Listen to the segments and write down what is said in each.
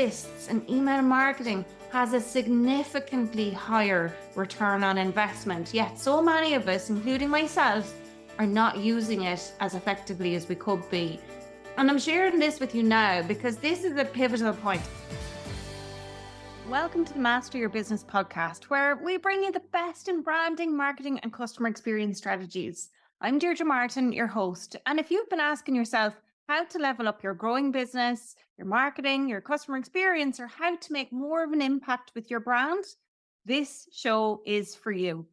lists and email marketing has a significantly higher return on investment, yet so many of us, including myself, are not using it as effectively as we could be. And I'm sharing this with you now because this is a pivotal point. Welcome to the Master Your Business podcast, where we bring you the best in branding, marketing, and customer experience strategies. I'm Deirdre Martin, your host. And if you've been asking yourself how to level up your growing business, your marketing, your customer experience, or how to make more of an impact with your brand, this show is for you.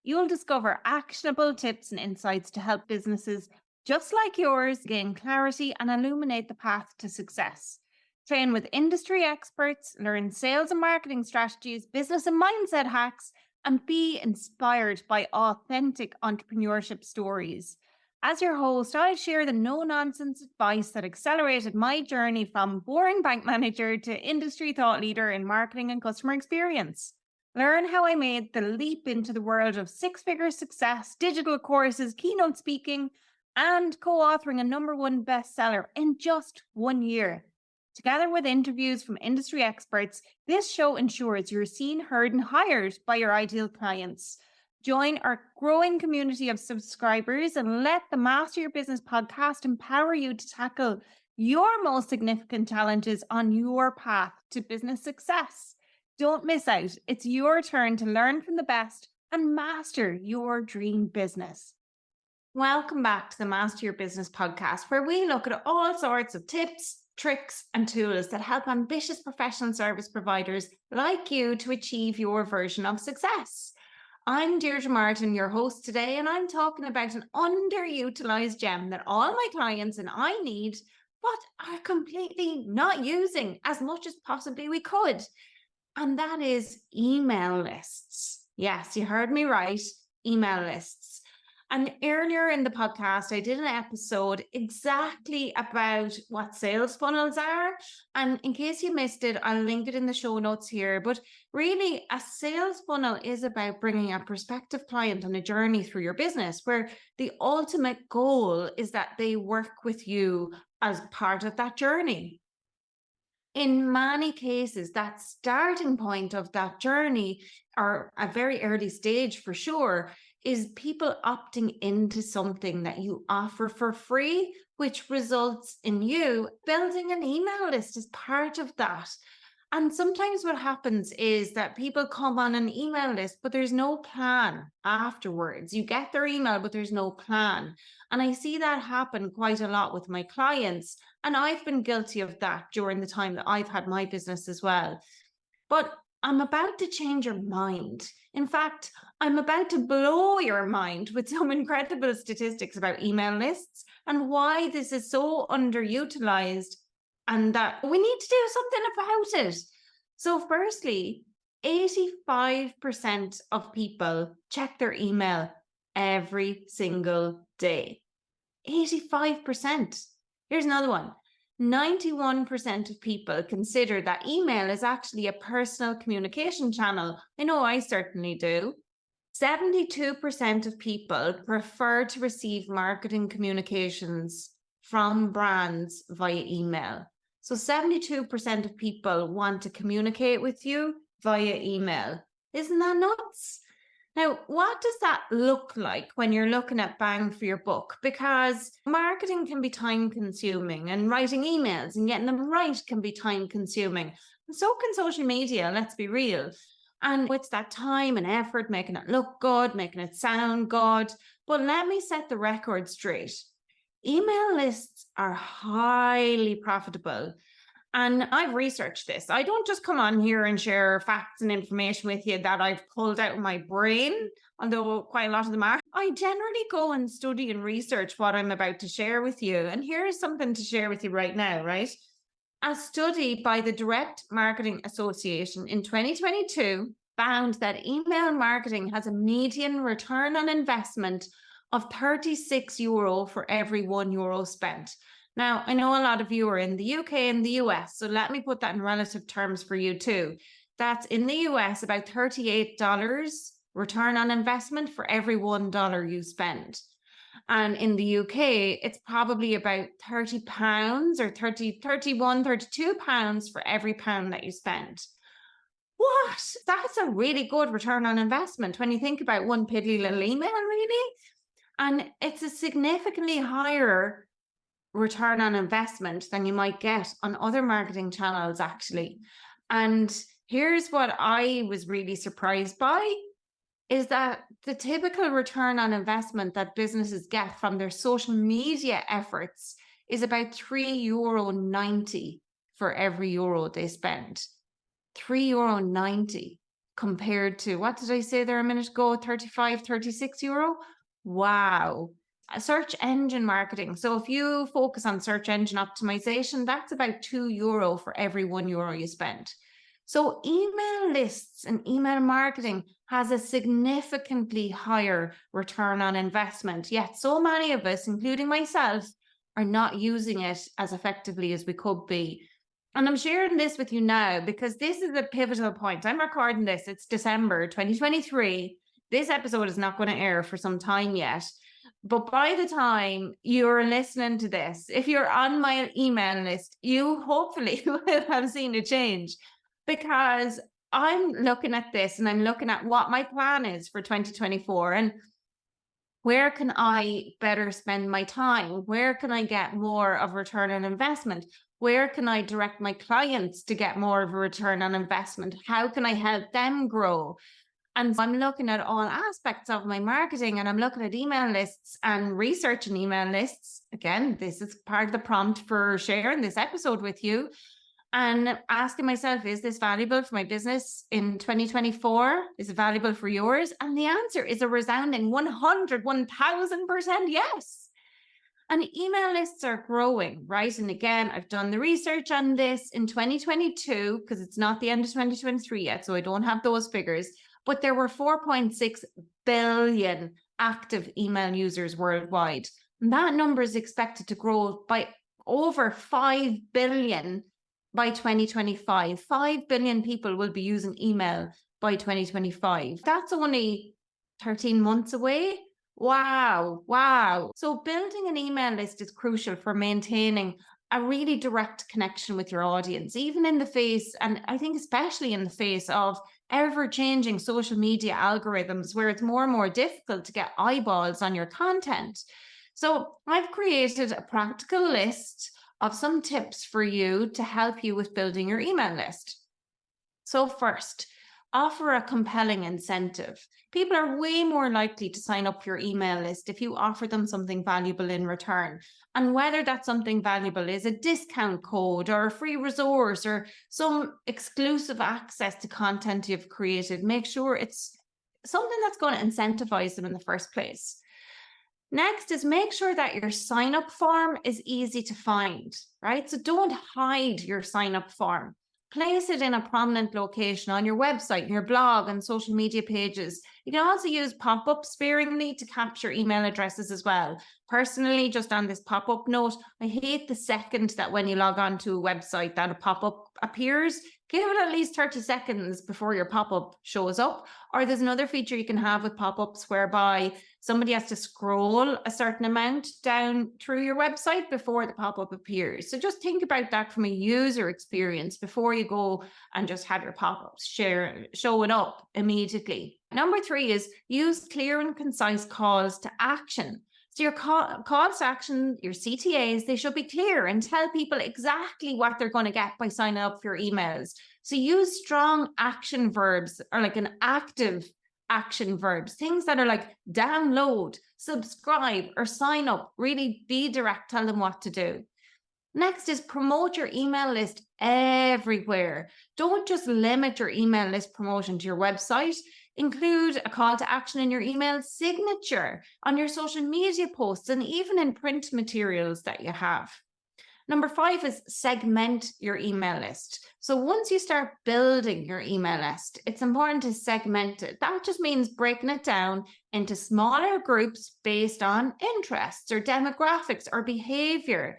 You'll discover actionable tips and insights to help businesses just like yours gain clarity and illuminate the path to success. Train with industry experts, learn sales and marketing strategies, business and mindset hacks, and be inspired by authentic entrepreneurship stories. As your host, I share the no-nonsense advice that accelerated my journey from boring bank manager to industry thought leader in marketing and customer experience. Learn how I made the leap into the world of six-figure success, digital courses, keynote speaking, and co-authoring a #1 bestseller in just 1 year. Together with interviews from industry experts, this show ensures you're seen, heard, and hired by your ideal clients. Join our growing community of subscribers and let the Master Your Business podcast empower you to tackle your most significant challenges on your path to business success. Don't miss out. It's your turn to learn from the best and master your dream business. Welcome back to the Master Your Business podcast, where we look at all sorts of tips, tricks, and tools that help ambitious professional service providers like you to achieve your version of success. I'm Deirdre Martin, your host today, and I'm talking about an underutilized gem that all my clients and I need, but are completely not using as much as possibly we could. And that is email lists. Yes, you heard me right, email lists. And earlier in the podcast, I did an episode exactly about what sales funnels are. And in case you missed it, I'll link it in the show notes here. But really, a sales funnel is about bringing a prospective client on a journey through your business, where the ultimate goal is that they work with you as part of that journey. In many cases, that starting point of that journey, or a very early stage for sure, is people opting into something that you offer for free, which results in you building an email list as part of that. And sometimes what happens is that people come on an email list, but there's no plan afterwards. You get their email, but there's no plan. And I see that happen quite a lot with my clients. And I've been guilty of that during the time that I've had my business as well. But I'm about to change your mind. In fact, I'm about to blow your mind with some incredible statistics about email lists and why this is so underutilized and that we need to do something about it. So firstly, 85% of people check their email every single day. 85%. Here's another one. 91% of people consider that email is actually a personal communication channel. I know I certainly do. 72% of people prefer to receive marketing communications from brands via email. So 72% of people want to communicate with you via email. Isn't that nuts? Now, what does that look like when you're looking at bang for your buck? Because marketing can be time consuming and writing emails and getting them right can be time consuming. And so can social media, let's be real. And it's that time and effort making it look good, making it sound good. But let me set the record straight. Email lists are highly profitable. And I've researched this. I don't just come on here and share facts and information with you that I've pulled out of my brain, although quite a lot of them are. I generally go and study and research what I'm about to share with you. And here's something to share with you right now, right? A study by the Direct Marketing Association in 2022 found that email marketing has a median return on investment of €36 for every €1 spent. Now, I know a lot of you are in the UK and the US, so let me put that in relative terms for you too. That's in the US about $38 return on investment for every $1 you spend. And in the UK, it's probably about £30 or 30, 31, £32 for every pound that you spend. What? That's a really good return on investment when you think about one piddly little email, really. And it's a significantly higher return on investment than you might get on other marketing channels, actually. And here's what I was really surprised by is that the typical return on investment that businesses get from their social media efforts is about €3.90 for every euro they spend. €3.90 compared to, what did I say there a minute ago? 35, €36. Wow. Search engine marketing. So if you focus on search engine optimization, that's about €2 for every €1 you spend. So email lists and email marketing has a significantly higher return on investment. Yet so many of us, including myself, are not using it as effectively as we could be. And I'm sharing this with you now because this is a pivotal point. I'm recording this. It's December 2023. This episode is not going to air for some time yet. But by the time you're listening to this, if you're on my email list, you hopefully will have seen a change, because I'm looking at this and I'm looking at what my plan is for 2024 and where can I better spend my time? Where can I get more of a return on investment? Where can I direct my clients to get more of a return on investment? How can I help them grow? And I'm looking at all aspects of my marketing, and I'm looking at email lists and researching email lists. Again, this is part of the prompt for sharing this episode with you, and asking myself, is this valuable for my business in 2024? Is it valuable for yours? And the answer is a resounding 1000% yes. And email lists are growing, right? And again, I've done the research on this in 2022, because it's not the end of 2023 yet, so I don't have those figures. But there were 4.6 billion active email users worldwide. And that number is expected to grow by over 5 billion by 2025. 5 billion people will be using email by 2025. That's only 13 months away. Wow. So building an email list is crucial for maintaining a really direct connection with your audience, even in the face, and I think especially in the face of ever-changing social media algorithms, where it's more and more difficult to get eyeballs on your content. So I've created a practical list of some tips for you to help you with building your email list. So first, offer a compelling incentive. People are way more likely to sign up for your email list if you offer them something valuable in return. And whether that something valuable is a discount code or a free resource or some exclusive access to content you've created, make sure it's something that's going to incentivize them in the first place. Next is make sure that your sign-up form is easy to find, right? So don't hide your sign-up form. Place it in a prominent location on your website, your blog, and social media pages. You can also use pop-ups sparingly to capture email addresses as well. Personally, just on this pop-up note, I hate the second that when you log on to a website that a pop-up appears. Give it at least 30 seconds before your pop-up shows up. Or there's another feature you can have with pop-ups whereby somebody has to scroll a certain amount down through your website before the pop-up appears. So just think about that from a user experience before you go and just have your pop-ups showing up immediately. Number 3 is use clear and concise calls to action. So your calls to action, your CTAs, they should be clear and tell people exactly what they're going to get by signing up for your emails. So use strong action verbs, or like an active action verbs, things that are like download, subscribe, or sign up. Really be direct, tell them what to do. Next is promote your email list everywhere. Don't just limit your email list promotion to your website. Include a call to action in your email signature, on your social media posts, and even in print materials that you have. Number 5 is segment your email list. So once you start building your email list, it's important to segment it. That just means breaking it down into smaller groups based on interests or demographics or behavior.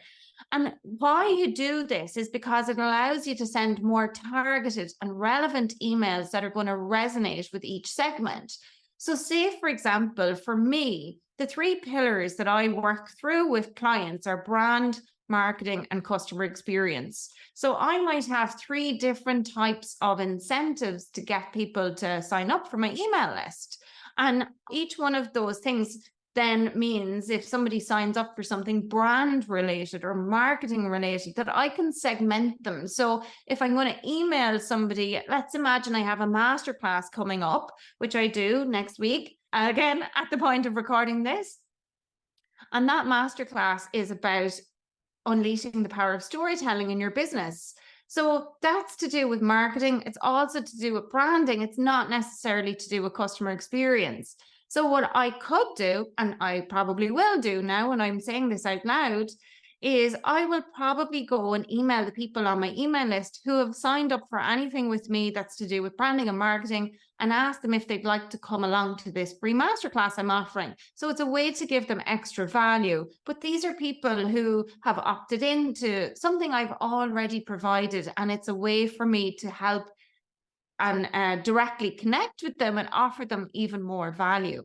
And why you do this is because it allows you to send more targeted and relevant emails that are going to resonate with each segment. So say, for example, for me, the three pillars that I work through with clients are brand, marketing, and customer experience. So I might have three different types of incentives to get people to sign up for my email list. And each one of those things then means if somebody signs up for something brand related or marketing related, that I can segment them. So if I'm going to email somebody, let's imagine I have a masterclass coming up, which I do next week, again, at the point of recording this. And that masterclass is about unleashing the power of storytelling in your business. So that's to do with marketing. It's also to do with branding. It's not necessarily to do with customer experience. So what I could do, and I probably will do now when I'm saying this out loud, is I will probably go and email the people on my email list who have signed up for anything with me that's to do with branding and marketing, and ask them if they'd like to come along to this free masterclass I'm offering. So it's a way to give them extra value. But these are people who have opted into something I've already provided, and it's a way for me to help and directly connect with them and offer them even more value.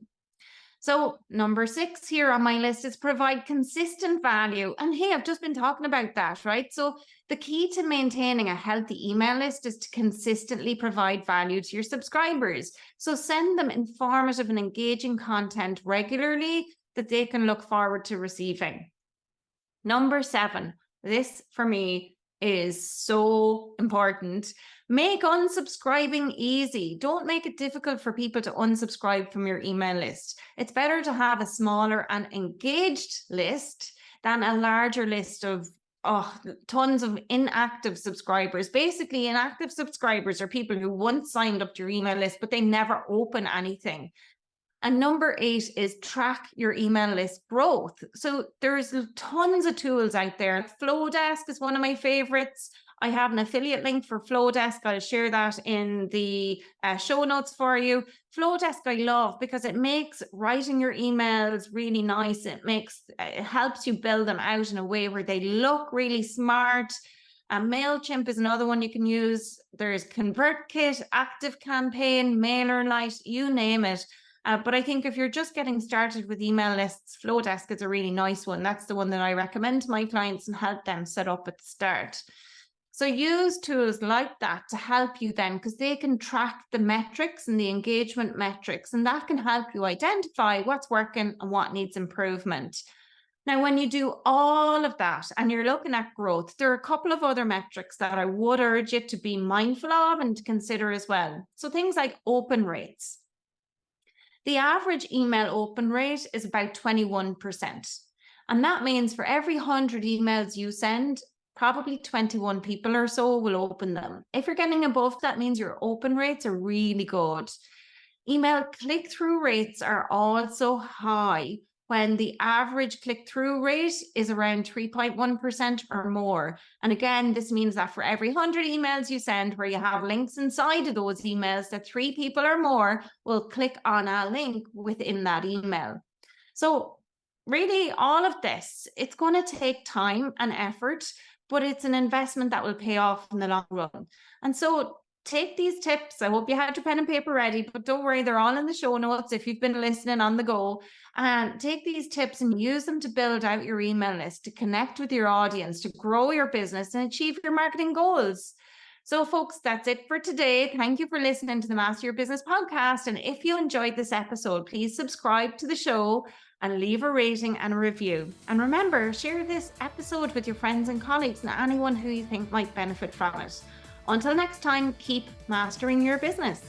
So number 6 here on my list is provide consistent value. And hey, I've just been talking about that, right? So the key to maintaining a healthy email list is to consistently provide value to your subscribers. So send them informative and engaging content regularly that they can look forward to receiving. Number 7, this for me is so important. Make unsubscribing easy. Don't make it difficult for people to unsubscribe from your email list. It's better to have a smaller and engaged list than a larger list of tons of inactive subscribers. Basically, inactive subscribers are people who once signed up to your email list, but they never open anything. And number 8 is track your email list growth. So there's tons of tools out there. Flowdesk is one of my favorites. I have an affiliate link for Flowdesk. I'll share that in the show notes for you. Flowdesk I love because it makes writing your emails really nice. It helps you build them out in a way where they look really smart. MailChimp is another one you can use. There's ConvertKit, ActiveCampaign, MailerLite, you name it. But I think if you're just getting started with email lists, Flowdesk is a really nice one. That's the one that I recommend to my clients and help them set up at the start. So use tools like that to help you then, because they can track the metrics and the engagement metrics, and that can help you identify what's working and what needs improvement. Now, when you do all of that and you're looking at growth, there are a couple of other metrics that I would urge you to be mindful of and to consider as well. So things like open rates. The average email open rate is about 21%. And that means for every 100 emails you send, probably 21 people or so will open them. If you're getting above that, means your open rates are really good. Email click-through rates are also high when the average click-through rate is around 3.1% or more. And again, this means that for every 100 emails you send where you have links inside of those emails, that 3 people or more will click on a link within that email. So really, all of this, it's going to take time and effort, but it's an investment that will pay off in the long run. And so take these tips. I hope you had your pen and paper ready, but don't worry, they're all in the show notes if you've been listening on the go. And take these tips and use them to build out your email list, to connect with your audience, to grow your business and achieve your marketing goals. So folks, that's it for today. Thank you for listening to the Master Your Business podcast. And if you enjoyed this episode, please subscribe to the show and leave a rating and a review. And remember, share this episode with your friends and colleagues and anyone who you think might benefit from it. Until next time, keep mastering your business.